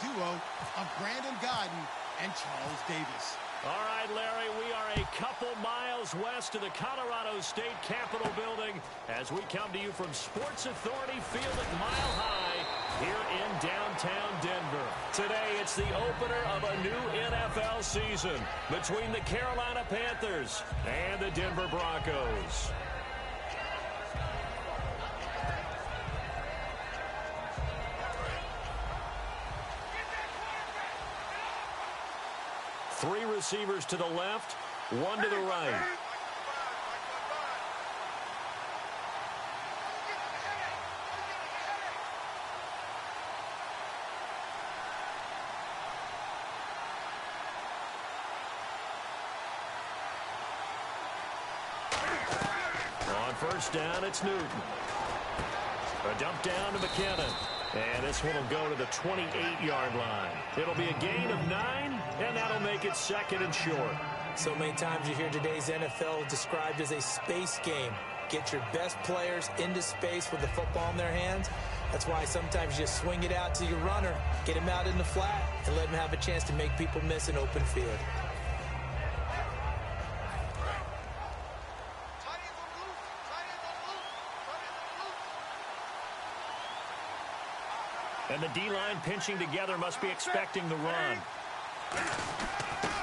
duo of Brandon Godden and Charles Davis. All right, Larry, we are a couple miles west of the Colorado State Capitol building as we come to you from Sports Authority Field at Mile High here in downtown Denver. Today, it's the opener of a new NFL season between the Carolina Panthers and the Denver Broncos. Three receivers to the left, one to the right. On first down, it's Newton. A dump down to McKinnon. And this one will go to the 28-yard line. It'll be a gain of 9, and that'll make it second and short. So many times you hear today's NFL described as a space game. Get your best players into space with the football in their hands. That's why sometimes you just swing it out to your runner, get him out in the flat, and let him have a chance to make people miss an open field. And the D-line pinching together must be expecting the run.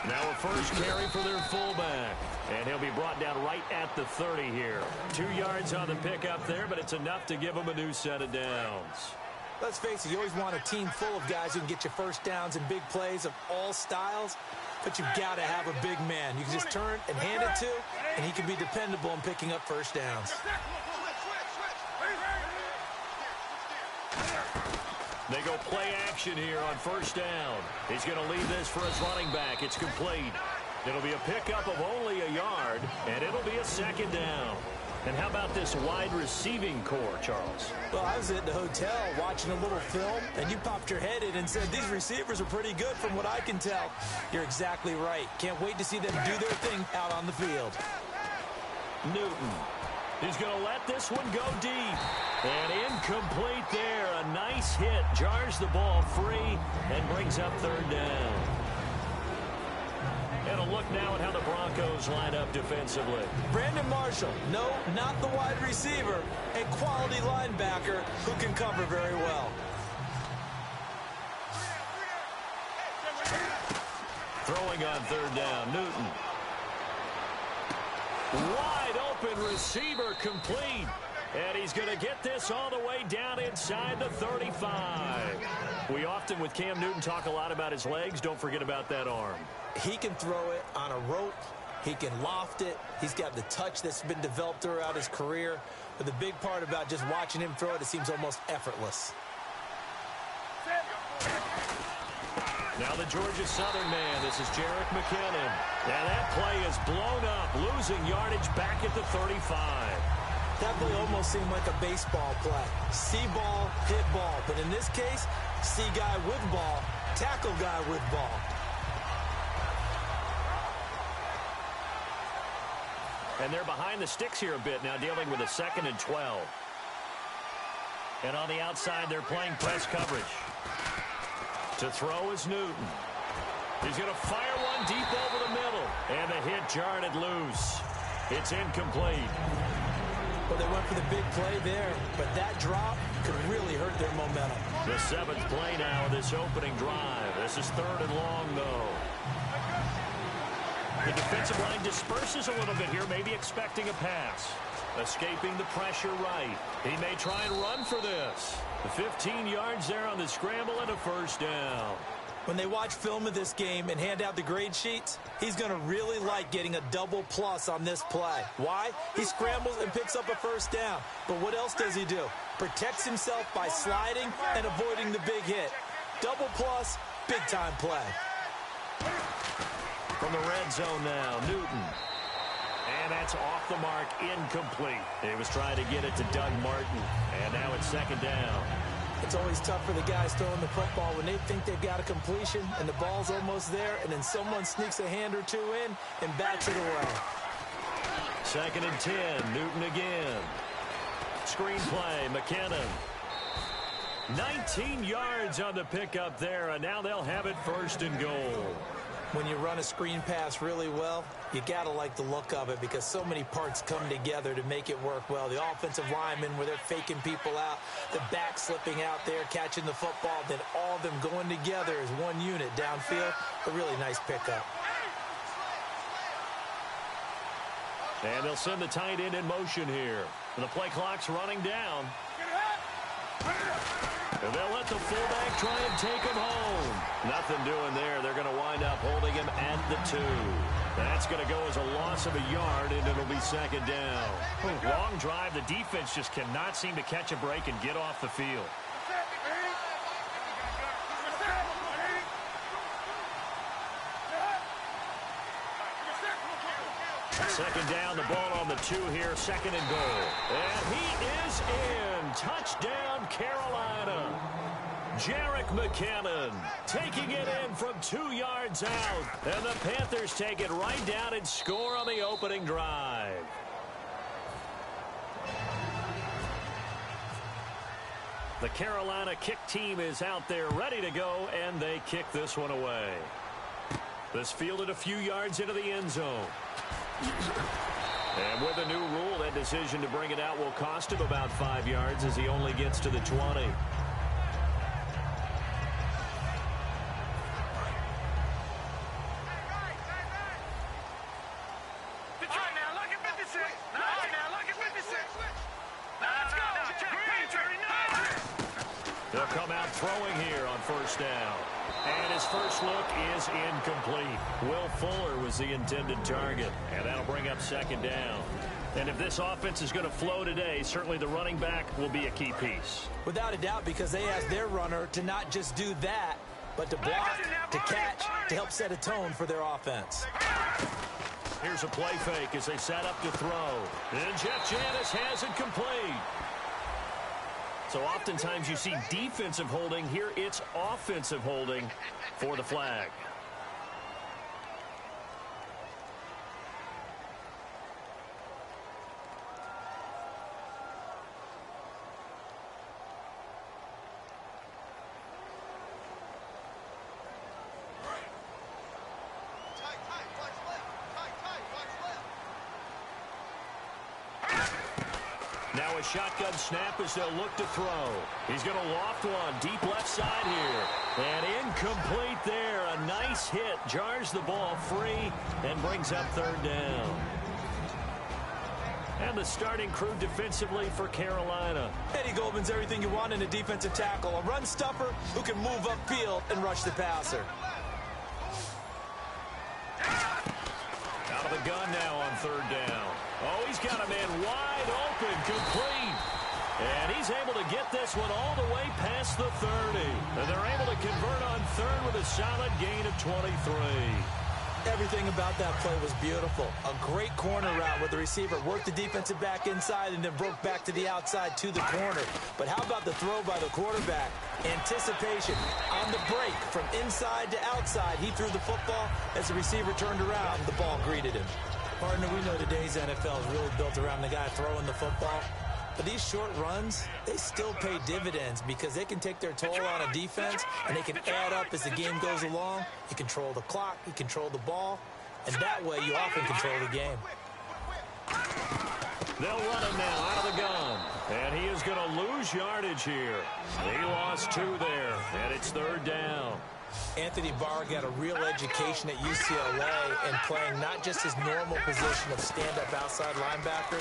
Now a first carry for their fullback. And he'll be brought down right at the 30 here. 2 yards on the pickup there, but it's enough to give him a new set of downs. Let's face it, you always want a team full of guys who can get you first downs and big plays of all styles. But you've got to have a big man. You can just turn and hand it to, and he can be dependable in picking up first downs. They go play action here on first down. He's going to leave this for his running back. It's complete. It'll be a pickup of only a yard, and it'll be a second down. And how about this wide receiving core, Charles? Well, I was at the hotel watching a little film, and you popped your head in and said, these receivers are pretty good from what I can tell. You're exactly right. Can't wait to see them do their thing out on the field. Newton. He's going to let this one go deep. And incomplete there. A nice hit. Jars the ball free and brings up third down. And a look now at how the Broncos line up defensively. Brandon Marshall. No, not the wide receiver. A quality linebacker who can cover very well. Throwing on third down. Newton. Wide open receiver complete. And he's going to get this all the way down inside the 35. We often, with Cam Newton, talk a lot about his legs. Don't forget about that arm. He can throw it on a rope. He can loft it. He's got the touch that's been developed throughout his career. But the big part about just watching him throw it, it seems almost effortless. Now the Georgia Southern man. This is Jerick McKinnon. And that play is blown up, losing yardage back at the 35. That play almost seemed like a baseball play. See ball, hit ball. But in this case, see guy with ball, tackle guy with ball. And they're behind the sticks here a bit now, dealing with a 2nd and 12. And on the outside, they're playing press coverage. To throw is Newton. He's going to fire one deep over the middle. And the hit jarred it loose. It's incomplete. Well, they went for the big play there, but that drop could really hurt their momentum. The 7th play now of this opening drive. This is 3rd and long, though. The defensive line disperses a little bit here, maybe expecting a pass. Escaping the pressure right. He may try and run for this. The 15 yards there on the scramble and a first down. When they watch film of this game and hand out the grade sheets, he's going to really like getting a double plus on this play. Why? He scrambles and picks up a first down. But what else does he do? Protects himself by sliding and avoiding the big hit. Double plus, big-time play. From the red zone now, Newton. And that's off the mark, incomplete. He was trying to get it to Doug Martin. And now it's 2nd down. It's always tough for the guys throwing the football when they think they've got a completion and the ball's almost there, and then someone sneaks a hand or two in and bats it away. 2nd and 10, Newton again. Screen play, McKinnon. 19 yards on the pickup there, and now they'll have it 1st and goal. When you run a screen pass really well, you got to like the look of it because so many parts come together to make it work well. The offensive linemen, where they're faking people out, the back slipping out there, catching the football, then all of them going together as one unit downfield. A really nice pickup. And they'll send the tight end in motion here. The play clock's running down. And they'll let the fullback try and take him home. Nothing doing there. They're going to wind up holding him at the 2. That's going to go as a loss of a yard, and it'll be 2nd down. Long drive. The defense just cannot seem to catch a break and get off the field. Second down, the ball on the 2 here, 2nd and goal. And he is in. Touchdown, Carolina. Jerick McKinnon taking it in from 2 yards out. And the Panthers take it right down and score on the opening drive. The Carolina kick team is out there ready to go, and they kick this one away. This fielded a few yards into the end zone. And with a new rule, that decision to bring it out will cost him about 5 yards as he only gets to the 20. They'll come out throwing here on 1st down. And his first look is incomplete. Will Fuller was the intended target. And that'll bring up 2nd down. And if this offense is going to flow today, certainly the running back will be a key piece. Without a doubt, because they asked their runner to not just do that, but to block, to catch, to help set a tone for their offense. Here's a play fake as they set up to throw. And Jeff Janis has it complete. So oftentimes you see defensive holding. Here it's offensive holding for the flag. Now a shotgun snap as they'll look to throw. He's going to loft one deep left side here. And incomplete there. A nice hit. Jars the ball free and brings up 3rd down. And the starting crew defensively for Carolina. Eddie Goldman's everything you want in a defensive tackle. A run stuffer who can move upfield and rush the passer. Out of the gun now on 3rd down. Oh, he's got a man wide open, complete. And he's able to get this one all the way past the 30. And they're able to convert on 3rd with a solid gain of 23. Everything about that play was beautiful. A great corner route where the receiver worked the defensive back inside and then broke back to the outside to the corner. But how about the throw by the quarterback? Anticipation on the break from inside to outside. He threw the football. As the receiver turned around, the ball greeted him. Partner, we know today's NFL is really built around the guy throwing the football. But these short runs, they still pay dividends because they can take their toll on a defense and they can add up as the game goes along. You control the clock, you control the ball, and that way you often control the game. They'll run him now out of the gun. And he is going to lose yardage here. He lost 2 there, and it's 3rd down. Anthony Barr got a real education at UCLA and playing not just his normal position of stand-up outside linebacker,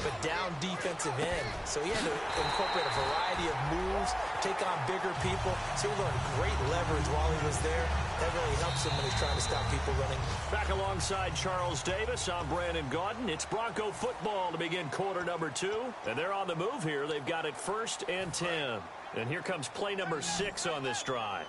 but down defensive end. So he had to incorporate a variety of moves, take on bigger people. So he learned great leverage while he was there. That really helps him when he's trying to stop people running. Back alongside Charles Davis, I'm Brandon Gaudin. It's Bronco football to begin quarter number 2. And they're on the move here. They've got it 1st and 10. And here comes play number 6 on this drive.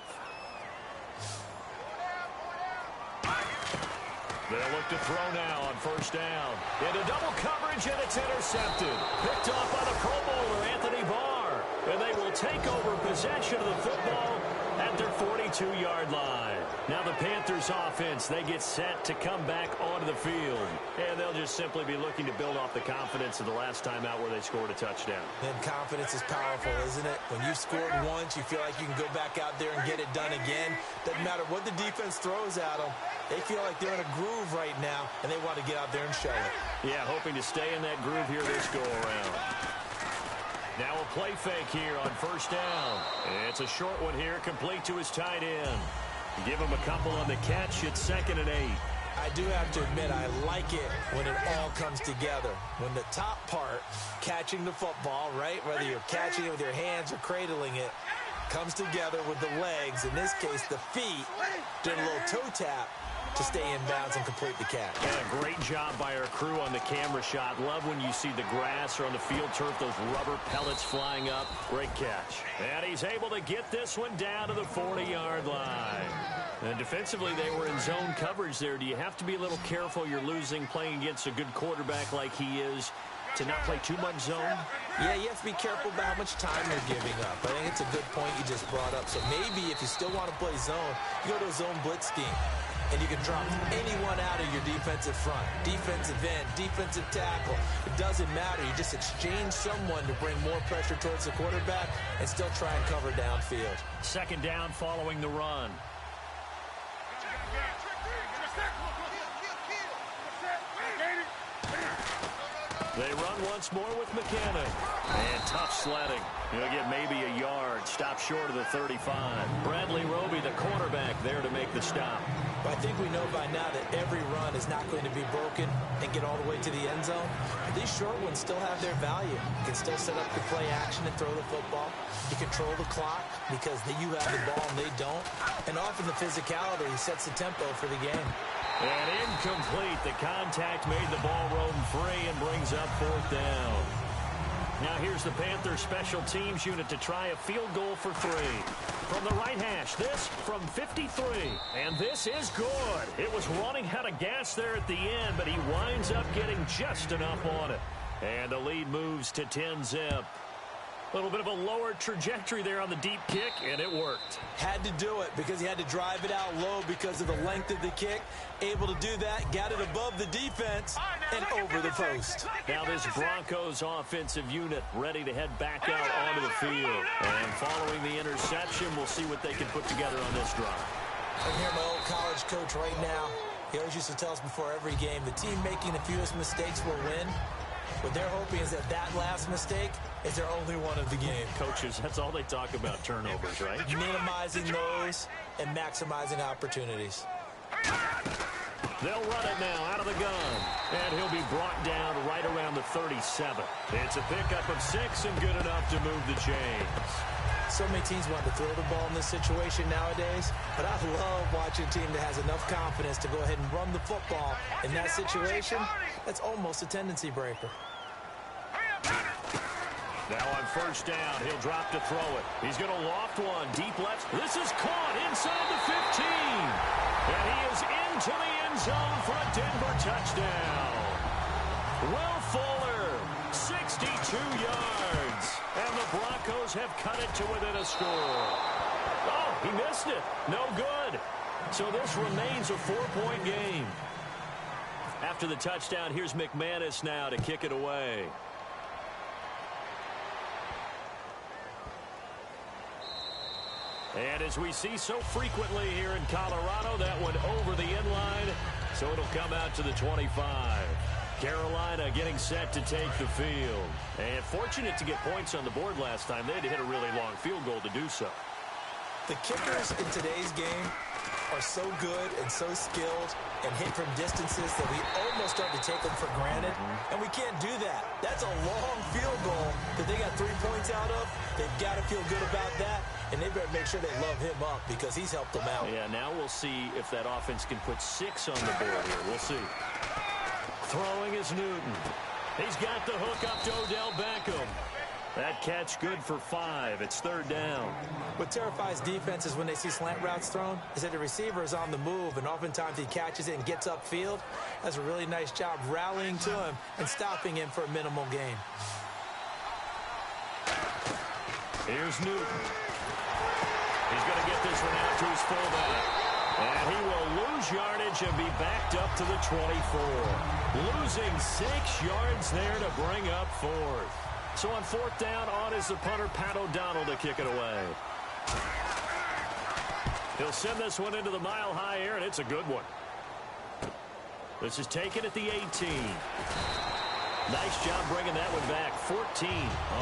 They'll look to throw now on 1st down. Into double coverage, and it's intercepted. Picked off by the Pro Bowler, Anthony Barr. And they will take over possession of the football at their 42-yard line. Now the Panthers offense, they get set to come back onto the field. And they'll just simply be looking to build off the confidence of the last time out where they scored a touchdown. And confidence is powerful, isn't it? When you've scored once, you feel like you can go back out there and get it done again. Doesn't matter what the defense throws at them. They feel like they're in a groove right now, and they want to get out there and show it. Yeah, hoping to stay in that groove here this go-around. Now a play fake here on first down. It's a short one here, complete to his tight end. Give him a couple on the catch. It's 2nd and 8. I do have to admit, I like it when it all comes together. When the top part, catching the football, right, whether you're catching it with your hands or cradling it, comes together with the legs, in this case the feet, doing a little toe tap to stay in bounds and complete the catch. Yeah, great job by our crew on the camera shot. Love when you see the grass or on the field turf, those rubber pellets flying up. Great catch. And he's able to get this one down to the 40-yard line. And defensively, they were in zone coverage there. Do you have to be a little careful? You're losing, playing against a good quarterback like he is, to not play too much zone? Yeah, you have to be careful about how much time you're giving up. I think it's a good point you just brought up. So maybe if you still want to play zone, you go to a zone blitz scheme. And you can drop anyone out of your defensive front. Defensive end, defensive tackle. It doesn't matter. You just exchange someone to bring more pressure towards the quarterback and still try and cover downfield. 2nd down following the run. They run once more with Mechanic. And tough sledding. He'll get maybe a yard. Stop short of the 35. Bradley Roby, the quarterback, there to make the stop. But I think we know by now that every run is not going to be broken and get all the way to the end zone. But these short ones still have their value. You can still set up the play action and throw the football. You control the clock because you have the ball and they don't. And often the physicality sets the tempo for the game. And incomplete. The contact made the ball roam free and brings up 4th down. Now here's the Panthers special teams unit to try a field goal for 3. From the right hash, this from 53. And this is good. It was running out of gas there at the end, but he winds up getting just enough on it. And the lead moves to 10-zip. A little bit of a lower trajectory there on the deep kick, and it worked. Had to do it because he had to drive it out low because of the length of the kick. Able to do that, got it above the defense and over the post. Now this Broncos offensive unit ready to head back out onto the field. And following the interception, we'll see what they can put together on this drive. I'm here, my old college coach right now. He always used to tell us before every game, the team making the fewest mistakes will win. What they're hoping is that last mistake is their only one of the game. Coaches, that's all they talk about, turnovers, right? Minimizing those and maximizing opportunities. They'll run it now out of the gun. And he'll be brought down right around the 37. It's a pickup of 6 and good enough to move the chains. So many teams want to throw the ball in this situation nowadays, but I love watching a team that has enough confidence to go ahead and run the football. In that situation, that's almost a tendency breaker. Now on first down, he'll drop to throw it. He's going to loft one deep left. This is caught inside the 15. And he is into the end zone for a Denver touchdown. Will Fuller, 62 yards. And the Broncos have cut it to within a score. Oh, he missed it. No good. So this remains a 4-point game. After the touchdown, here's McManus now to kick it away. And as we see so frequently here in Colorado, that went over the end line, so it'll come out to the 25. Carolina getting set to take the field. And fortunate to get points on the board last time. They had to hit a really long field goal to do so. The kickers in today's game are so good and so skilled and hit from distances that we almost start to take them for granted. And we can't do that. That's a long field goal that they got 3 points out of. They've got to feel good about that. And they better make sure they love him up because he's helped them out. Yeah, now we'll see if that offense can put 6 on the board here. We'll see. Throwing is Newton. He's got the hook up to Odell Beckham. That catch good for 5. It's 3rd down. What terrifies defenses when they see slant routes thrown is that the receiver is on the move, and oftentimes he catches it and gets upfield. That's a really nice job rallying to him and stopping him for a minimal gain. Here's Newton. He's going to get this one out to his fullback. And he will lose yardage and be backed up to the 24. Losing 6 yards there to bring up 4th. So on 4th down, on is the punter, Pat O'Donnell, to kick it away. He'll send this one into the mile-high air, and it's a good one. This is taken at the 18. Nice job bringing that one back. 14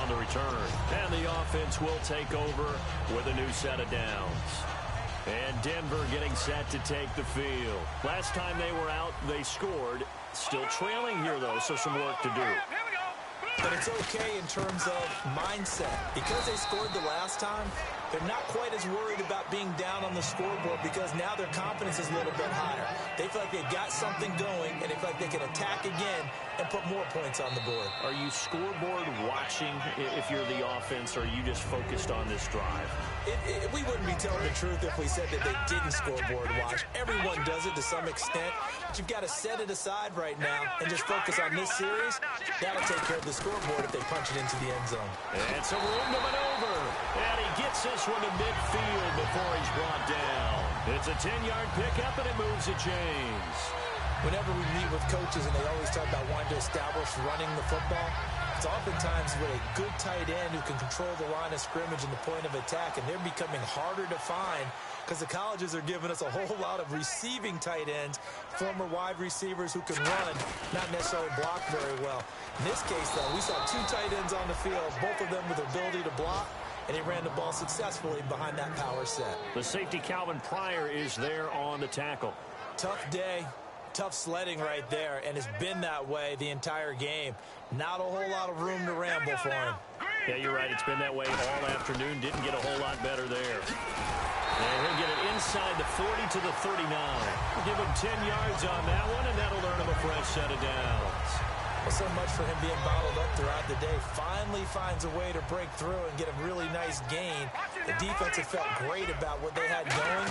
on the return. And the offense will take over with a new set of downs. And Denver getting set to take the field. Last time they were out, they scored. Still trailing here, though, so some work to do. But it's okay in terms of mindset. Because they scored the last time, they're not quite as worried about being down on the scoreboard because now their confidence is a little bit higher. They feel like they've got something going, and they feel like they can attack again and put more points on the board. Are you scoreboard watching if you're the offense, or are you just focused on this drive? We wouldn't be telling the truth if we said that they didn't scoreboard watch. Everyone does it to some extent, but you've got to set it aside right now and just focus on this series. That'll take care of the scoreboard if they punch it into the end zone. And some room to maneuver. And he gets this one to midfield before he's brought down. It's a 10-yard pickup, and it moves the chains. Whenever we meet with coaches and they always talk about wanting to establish running the football, it's oftentimes with a good tight end who can control the line of scrimmage and the point of attack, and they're becoming harder to find because the colleges are giving us a whole lot of receiving tight ends, former wide receivers who can run, not necessarily block very well. In this case, though, we saw 2 tight ends on the field, both of them with the ability to block, and he ran the ball successfully behind that power set. The safety, Calvin Pryor, is there on the tackle. Tough day. Tough sledding right there, and it's been that way the entire game. Not a whole lot of room to ramble for him. Yeah, you're right. It's been that way all afternoon. Didn't get a whole lot better there. And he'll get it inside the 40 to the 39. We'll give him 10 yards on that one, and that'll earn him a fresh set of downs. Well, so much for him being bottled up throughout the day. Finally finds a way to break through and get a really nice gain. The defense have felt great about what they had going.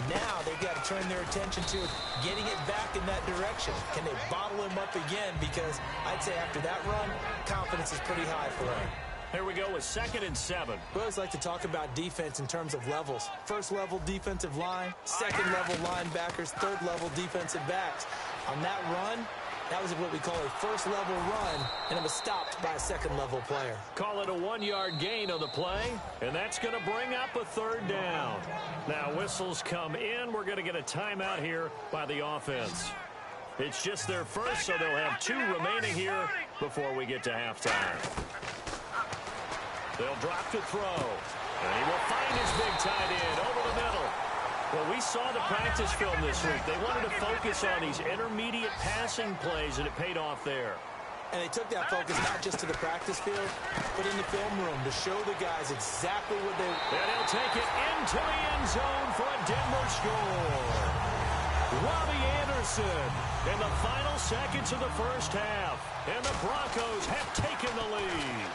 Now they've got to turn their attention to getting it back in that direction. Can they bottle him up again? Because I'd say after that run, confidence is pretty high for him. Here we go with 2nd and 7. We always like to talk about defense in terms of levels. First level defensive line, second level linebackers, third level defensive backs. On that run, that was what we call a first level run, and it was stopped by a second level player. Call it a 1-yard gain on the play, and that's going to bring up a 3rd down. Now whistles come in. We're going to get a timeout here by the offense. It's just their first, so they'll have 2 remaining here before we get to halftime. They'll drop to throw, and he will find his big tight end over the middle. Well, we saw the practice film this week. They wanted to focus on these intermediate passing plays, and it paid off there. And they took that focus not just to the practice field, but in the film room to show the guys exactly what they... And he'll take it into the end zone for a Denver score. Robbie Anderson in the final seconds of the first half. And the Broncos have taken the lead.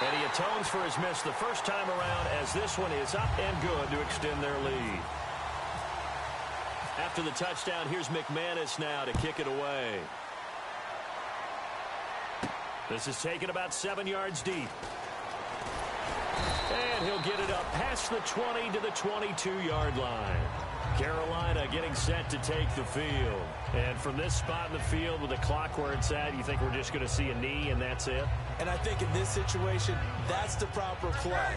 And he atones for his miss the first time around as this one is up and good to extend their lead. After the touchdown, here's McManus now to kick it away. This is taken about 7 yards deep. And he'll get it up past the 20 to the 22-yard line. Carolina getting set to take the field. And from this spot in the field with the clock where it's at, you think we're just going to see a knee and that's it? And I think in this situation, that's the proper play.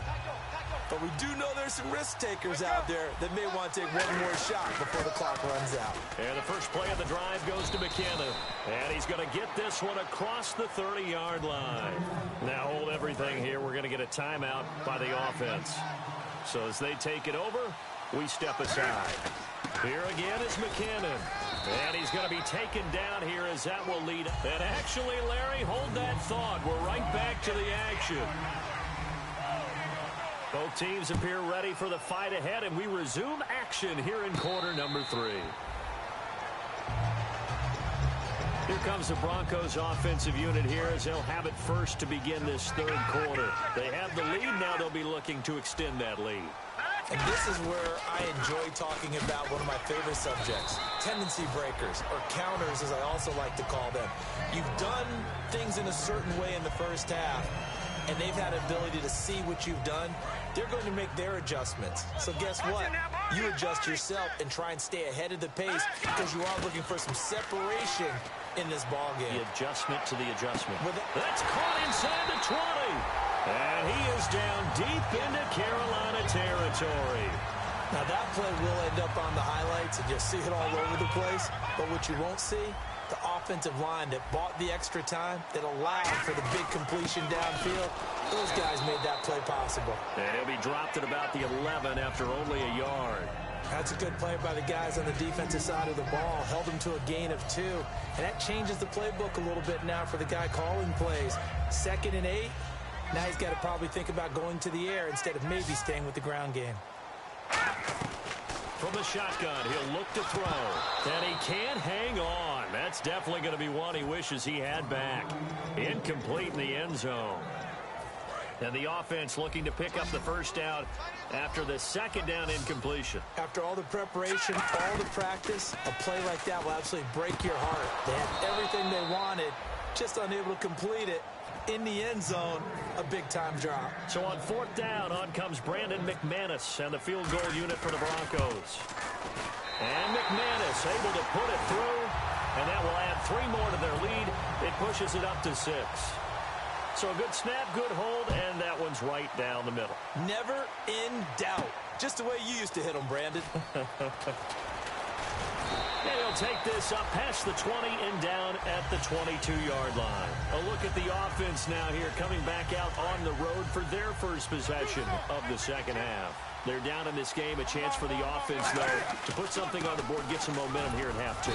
But we do know there's some risk takers out there that may want to take one more shot before the clock runs out. And the first play of the drive goes to McKenna. And he's going to get this one across the 30-yard line. Now hold everything here. We're going to get a timeout by the offense. So as they take it over, we step aside. Here again is McKinnon. And he's going to be taken down here as that will lead. And actually, Larry, hold that thought. We're right back to the action. Both teams appear ready for the fight ahead, and we resume action here in quarter number 3. Here comes the Broncos offensive unit here as they'll have it first to begin this 3rd quarter. They have the lead. Now they'll be looking to extend that lead. And this is where I enjoy talking about one of my favorite subjects, tendency breakers, or counters as I also like to call them. You've done things in a certain way in the first half, and they've had an ability to see what you've done, they're going to make their adjustments. So guess what? You adjust yourself and try and stay ahead of the pace because you are looking for some separation in this ball game. The adjustment to the adjustment. That's caught inside the 20. And he is down deep into Carolina territory. Now that play will end up on the highlights and you'll see it all over the place. But what you won't see, the offensive line that bought the extra time, that allowed for the big completion downfield, those guys made that play possible. And he'll be dropped at about the 11 after only a yard. That's a good play by the guys on the defensive side of the ball. Held them to a gain of 2. And that changes the playbook a little bit now for the guy calling plays. 2nd and 8. Now he's got to probably think about going to the air instead of maybe staying with the ground game. From the shotgun, he'll look to throw. And he can't hang on. That's definitely going to be one he wishes he had back. Incomplete in the end zone. And the offense looking to pick up the first down after the 2nd down incompletion. After all the preparation, all the practice, a play like that will absolutely break your heart. They had everything they wanted, just unable to complete it. In the end zone, a big-time drop. So on 4th down, on comes Brandon McManus and the field goal unit for the Broncos. And McManus able to put it through, and that will add 3 more to their lead. It pushes it up to 6. So a good snap, good hold, and that one's right down the middle. Never in doubt. Just the way you used to hit them, Brandon. And he'll take this up past the 20 and down at the 22-yard line. A look at the offense now here, coming back out on the road for their first possession of the 2nd half. They're down in this game. A chance for the offense, though, to put something on the board, get some momentum here at half 2.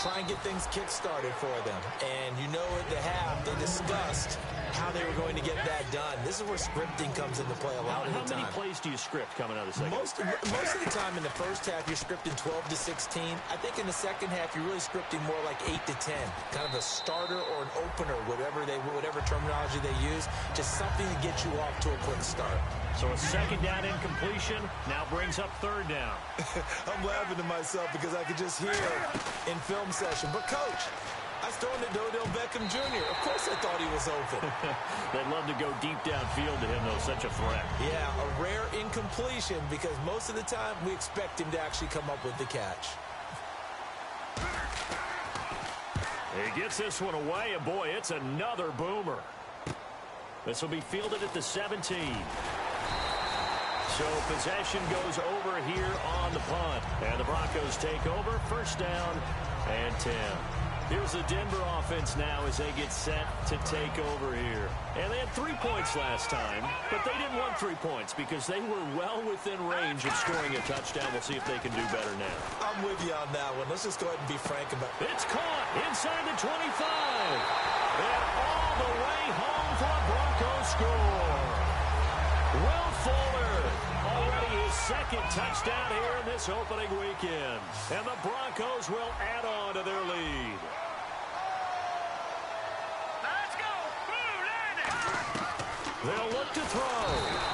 Try and get things kick-started for them. And you know at the half, they discussed how they were going to get that done. This is where scripting comes into play a lot of the time. How many plays do you script coming out of the second? Most of the time in the first half, you're scripting 12 to 16. I think in the second half, you're really scripting more like 8 to 10. Kind of a starter or an opener, whatever terminology they use. Just something to get you off to a quick start. So a 2nd down incompletion now brings up 3rd down. I'm laughing to myself because I could just hear in film session. But, Coach, I was throwing to Odell Beckham Jr. Of course I thought he was open. They'd love to go deep downfield to him, though. Such a threat. Yeah, a rare incompletion because most of the time we expect him to actually come up with the catch. He gets this one away, and boy, it's another boomer. This will be fielded at the 17. So possession goes over here on the punt. And the Broncos take over. 1st down and 10. Here's the Denver offense now as they get set to take over here. And they had 3 points last time, but they didn't want 3 points because they were well within range of scoring a touchdown. We'll see if they can do better now. I'm with you on that one. Let's just go ahead and be frank about it. It's caught inside the 25. And all the way home for a Broncos score. Will Fuller, already his 2nd touchdown here in this opening weekend. And the Broncos will add on to their lead. Let's go! They'll look to throw.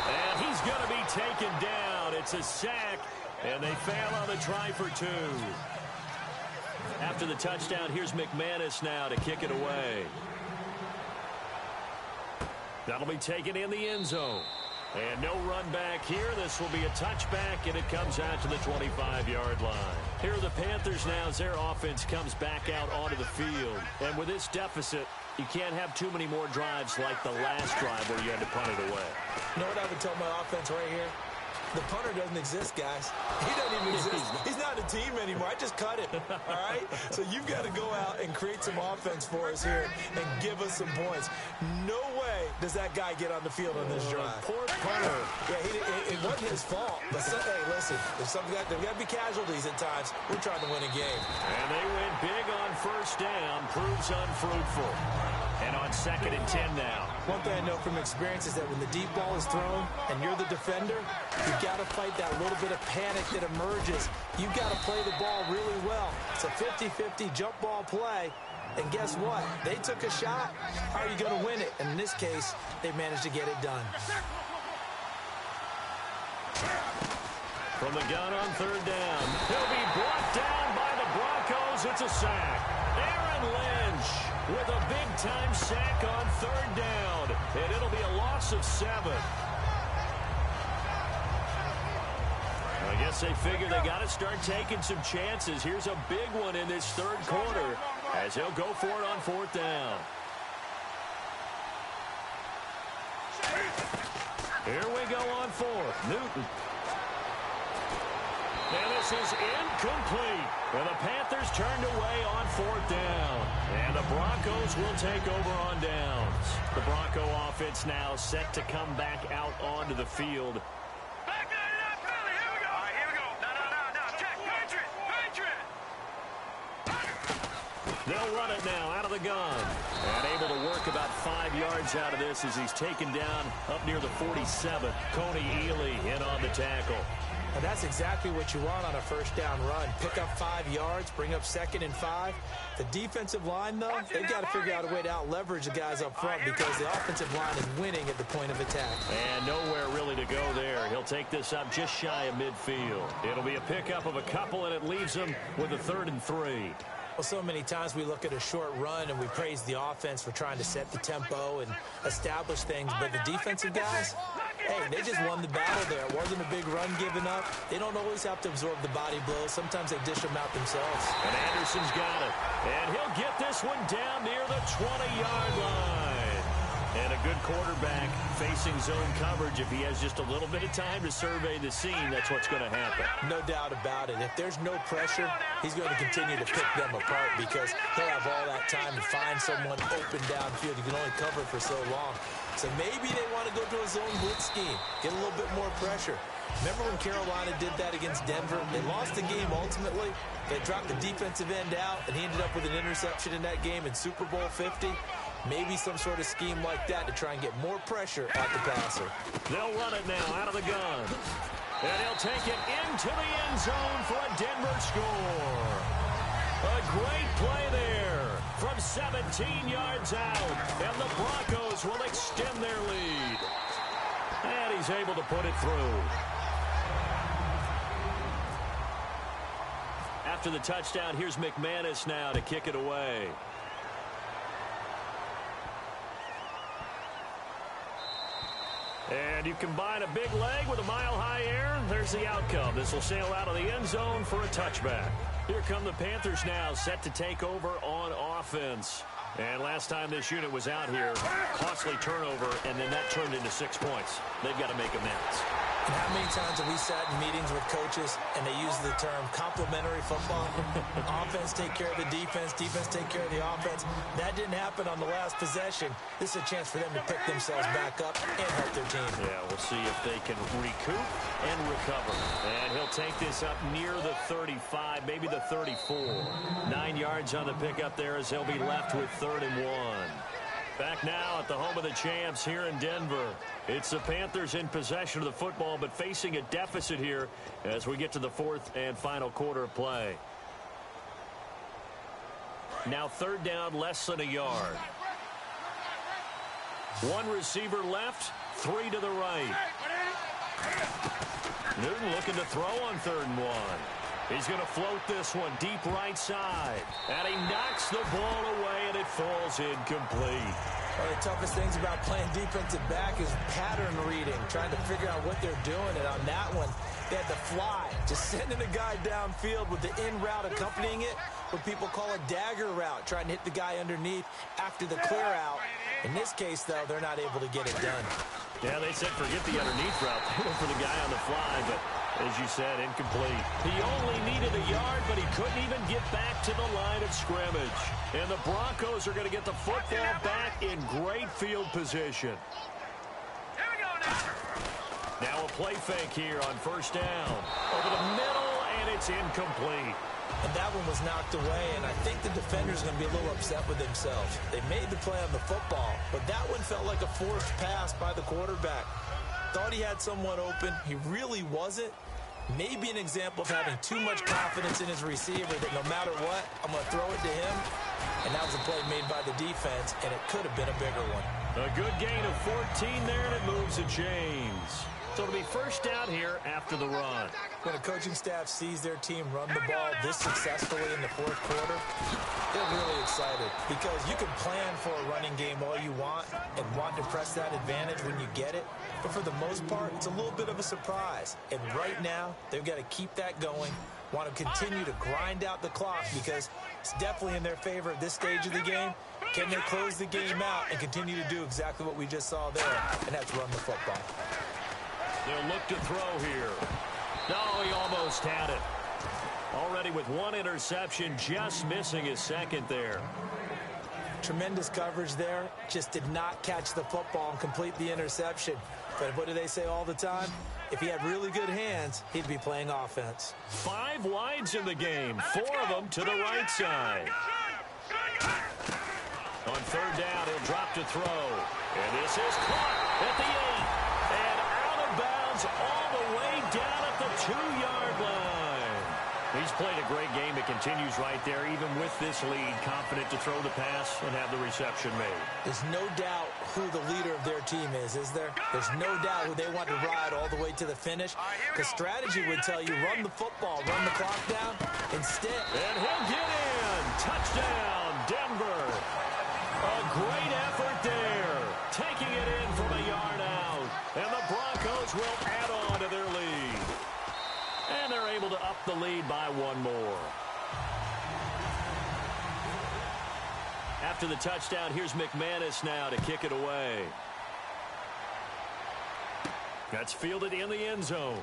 And he's going to be taken down. It's a sack. And they fail on the try for 2. After the touchdown, here's McManus now to kick it away. That'll be taken in the end zone. And no run back here. This will be a touchback, and it comes out to the 25-yard line. Here are the Panthers now as their offense comes back out onto the field. And with this deficit, you can't have too many more drives like the last drive where you had to punt it away. You know what I would tell my offense right here? The punter doesn't exist, guys. He doesn't even exist. He's not a team anymore. I just cut him, all right? So you've got to go out and create some offense for us here and give us some points. No way does that guy get on the field on this drive. Poor punter. Yeah, it wasn't his fault. But, hey, listen, there's got to be casualties at times. We're trying to win a game. And they went big on 1st down. Proves unfruitful. And on 2nd and 10 now. One thing I know from experience is that when the deep ball is thrown and you're the defender, you've got to fight that little bit of panic that emerges. You've got to play the ball really well. It's a 50-50 jump ball play. And guess what? They took a shot. How are you going to win it? And in this case, they managed to get it done. From the gun on 3rd down. He'll be brought down by the Broncos. It's a sack. Aaron Lynch. with a big-time sack on third down. And it'll be a loss of 7. I guess they figure they got to start taking some chances. Here's a big one in this third quarter as he'll go for it on fourth down. Here we go on fourth. Newton. And this is incomplete. And the Panthers turned away on fourth down. And the Broncos will take over on downs. The Bronco offense now set to come back out onto the field. They'll run it now out of the gun. And able to work about 5 yards out of this as he's taken down up near the 47. Coney Ely in on the tackle. And that's exactly what you want on a first down run. Pick up 5 yards, bring up 2nd and 5. The defensive line, though, they've got to figure out a way to out-leverage the guys up front because the offensive line is winning at the point of attack. And nowhere really to go there. He'll take this up just shy of midfield. It'll be a pickup of a couple, and it leaves him with a 3rd and 3. Well, so many times we look at a short run and we praise the offense for trying to set the tempo and establish things, but the defensive guys, hey, they just won the battle there. It wasn't a big run given up. They don't always have to absorb the body blows. Sometimes they dish them out themselves. And Anderson's got it. And he'll get this one down near the 20-yard line. And a good quarterback facing zone coverage. If he has just a little bit of time to survey the scene, that's what's going to happen. No doubt about it. If there's no pressure, he's going to continue to pick them apart because he'll have all that time to find someone open downfield. You can only cover for so long. So maybe they want to go to a zone blitz scheme, get a little bit more pressure. Remember when Carolina did that against Denver? They lost the game ultimately. They dropped the defensive end out, and he ended up with an interception in that game in Super Bowl 50. Maybe some sort of scheme like that to try and get more pressure at the passer. They'll run it now out of the gun. And he'll take it into the end zone for a Denver score. A great play there from 17 yards out. And the Broncos will extend their lead. And he's able to put it through. After the touchdown, here's McManus now to kick it away. And you combine a big leg with a mile-high air, there's the outcome. This will sail out of the end zone for a touchback. Here come the Panthers now, set to take over on offense. And last time this unit was out here, costly turnover, and then that turned into 6 points. They've got to make amends. And how many times have we sat in meetings with coaches and they use the term complementary football? Offense take care of the defense, defense take care of the offense. That didn't happen on the last possession. This is a chance for them to pick themselves back up and help their team. Yeah, we'll see if they can recoup and recover. And he'll take this up near the 35, maybe the 34. 9 yards on the pickup there as they'll be left with 3rd and 1. Back now at the home of the champs here in Denver. It's the Panthers in possession of the football, but facing a deficit here as we get to the 4th and final quarter of play. Now 3rd down, less than a yard. 1 receiver left, 3 to the right. Newton looking to throw on 3rd and 1. He's going to float this one deep right side. And he knocks the ball away, and it falls incomplete. One of the toughest things about playing defensive back is pattern reading, trying to figure out what they're doing. And on that one, they had to fly, just sending a guy downfield with the in route accompanying it, what people call a dagger route, trying to hit the guy underneath after the clear out. In this case, though, they're not able to get it done. Yeah, they said forget the underneath route. They went for the guy on the fly, but as you said, incomplete. He only needed a yard, but he couldn't even get back to the line of scrimmage. And the Broncos are going to get the football back in great field position. Here we go now. Now a play fake here on 1st down. Over the middle, and it's incomplete. And that one was knocked away, and I think the defender's going to be a little upset with themselves. They made the play on the football, but that one felt like a forced pass by the quarterback. Thought he had someone open. He really wasn't. Maybe an example of having too much confidence in his receiver that no matter what, I'm going to throw it to him. And that was a play made by the defense, and it could have been a bigger one. A good gain of 14 there, and it moves the chains. So it'll be first down here after the run. When a coaching staff sees their team run the ball this successfully in the fourth quarter, they're really excited because you can plan for a running game all you want and want to press that advantage when you get it. But for the most part, it's a little bit of a surprise. And right now, they've got to keep that going, want to continue to grind out the clock because it's definitely in their favor at this stage of the game. Can they close the game out and continue to do exactly what we just saw there, and that's run the football? They'll look to throw here. No, he almost had it. Already with one interception, just missing his second there. Tremendous coverage there. Just did not catch the football and complete the interception. But what do they say all the time? If he had really good hands, he'd be playing offense. 5 wides in the game, 4 of them to the right side. On third down, he'll drop to throw. And this is caught at the 8. And out of bounds all the way down at the 2-yard line. He's played a great game. It continues right there, even with this lead, confident to throw the pass and have the reception made. There's no doubt who the leader of their team is there? There's no doubt who they want to ride all the way to the finish. Because strategy would tell you, run the football, run the clock down. Instead. And he'll get in. Touchdown, Denver. A great effort there. Taking it in from a yard out. And the Broncos will add on to their lead. And they're able to up the lead by 1 more. After the touchdown, here's McManus now to kick it away. That's fielded in the end zone.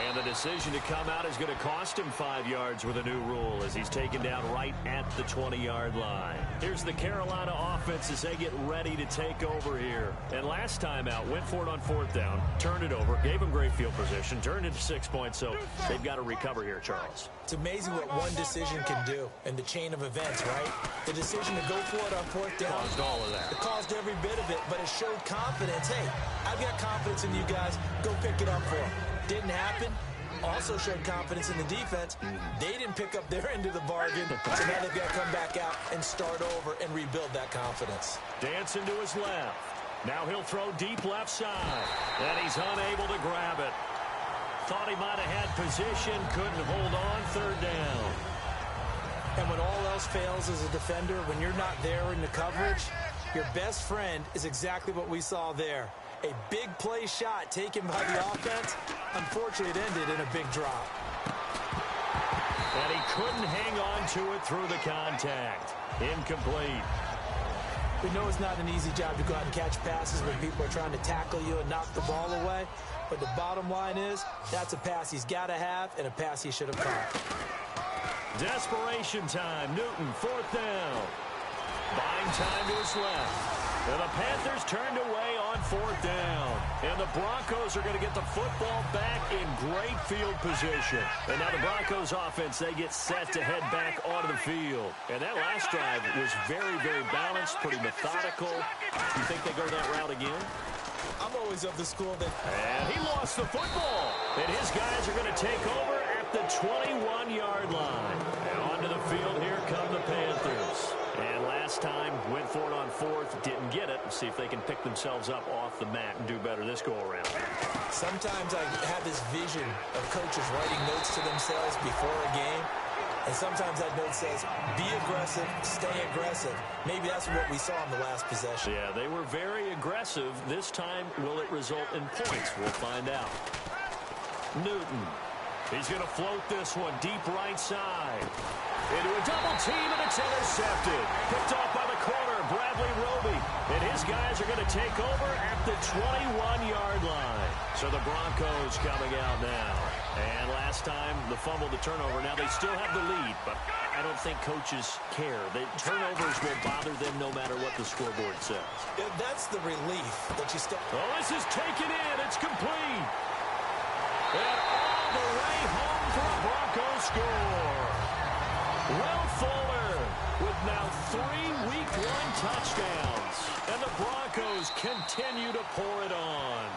And the decision to come out is going to cost him 5 yards with a new rule as he's taken down right at the 20-yard line. Here's the Carolina offense as they get ready to take over here. And last time out, went for it on 4th down, turned it over, gave him great field position, turned it to 6 points, so they've got to recover here, Charles. It's amazing what one decision can do in the chain of events, right? The decision to go for it on 4th down. Caused all of that. It caused every bit of it, but it showed confidence. Hey, I've got confidence in you guys. Go pick it up for them. Didn't happen. Also showed confidence in the defense. They didn't pick up their end of the bargain, so now they've got to come back out and start over and rebuild that confidence. Dancing to his left. Now he'll throw deep left side. And he's unable to grab it. Thought he might have had position, couldn't hold on, 3rd down. And when all else fails as a defender, when you're not there in the coverage, your best friend is exactly what we saw there. A big play shot taken by the offense. Unfortunately, it ended in a big drop. And he couldn't hang on to it through the contact. Incomplete. We know it's not an easy job to go out and catch passes when people are trying to tackle you and knock the ball away. But the bottom line is, that's a pass he's got to have and a pass he should have caught. Desperation time. Newton, 4th down. Buying time to his left. And the Panthers turned away on 4th down. And the Broncos are going to get the football back in great field position. And now the Broncos offense, they get set to head back onto the field. And that last drive was very, very balanced, pretty methodical. You think they go that route again? I'm always of the school that... And he lost the football. And his guys are going to take over at the 21-yard line. And onto the field, here come the Panthers. And last time, went for it on 4th, didn't get it. See if they can pick themselves up off the mat and do better this go-around. Sometimes I have this vision of coaches writing notes to themselves before a game. And sometimes that note says, be aggressive, stay aggressive. Maybe that's what we saw in the last possession. Yeah, they were very aggressive. This time, will it result in points? We'll find out. Newton. He's going to float this one deep right side. Into a double team, and it's intercepted. Picked off by the corner, Bradley Roby. And his guys are going to take over at the 21-yard line. So the Broncos coming out now. And last time, the fumble, the turnover. Now they still have the lead, but I don't think coaches care. Turnovers will bother them no matter what the scoreboard says. Yeah, that's the relief that you still... Oh, this is taken in. It's complete. And all the way home for a Broncos score. Will Fuller with now 3 Week 1 touchdowns. And the Broncos continue to pour it on.